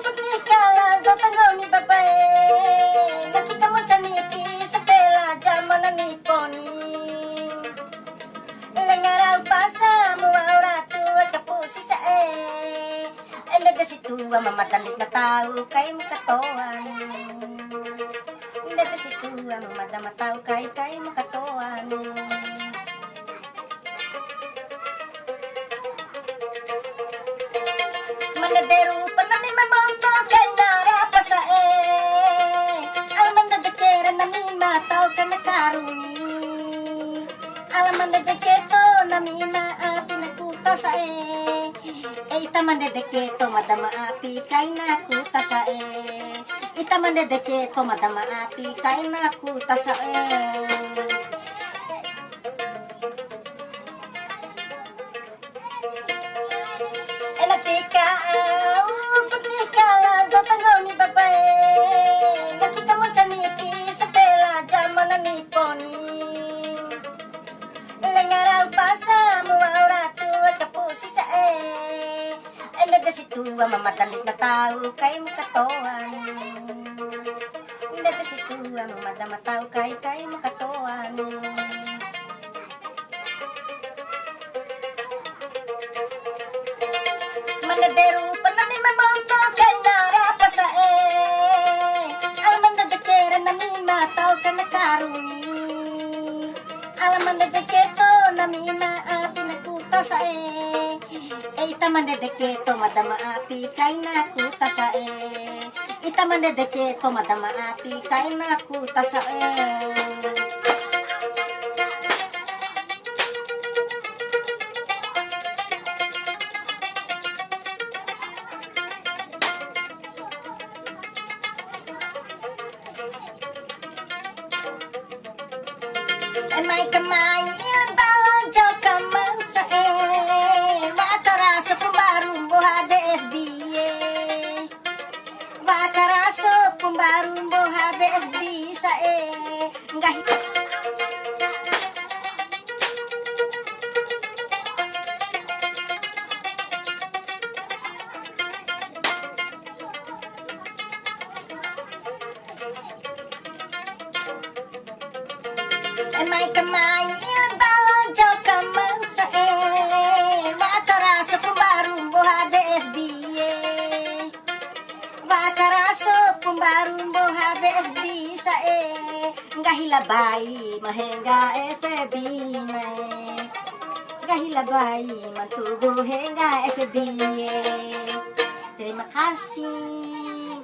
ketika lagu tanggal ni babae ketika mo caniki sa pela jaman ni poni lengaraw pasa mo aura tu kapusi sa enda de situ mamadalit na tao kay mo katoan enda de situ mamadama tao kay mo katoan. Manadero pa na may mamangko kay narapa sa alaman na dakera na may mataw ka nakaruni alaman na daketo na may maapi nakuta sa itaman na daketo madama api kay nakuta sa itaman na daketo madama api kay nakuta sa ketika lagu tanggal ni babae ketika mo caniki sa pela jaman ni poni lengaraw pasa mo aura tu kapusi sa enda de situ mamadalit na tao kay mo katoan enda de situ mamadama tao kay mo katoan. Manadero pa na may mamangko kay narapa sa alaman na dakera na may mataw ka nakaruni alaman na daketo na may maapi nakuta sa itaman na daketo madama api kay nakuta sa itaman na daketo madama api kay nakuta sa may kamay ilang balang jaw kamang sa makaraso pumbarong buhade FBA makaraso pumbarong buhade FB sa ngahit may kamay ilang balang jaw kamang sa makaraso pumbarong buhade FBA makaraso pumbarong buhade FB sa ngahilabay mahenga FB na ngahilabay mantubo henga FB. Terima kasih.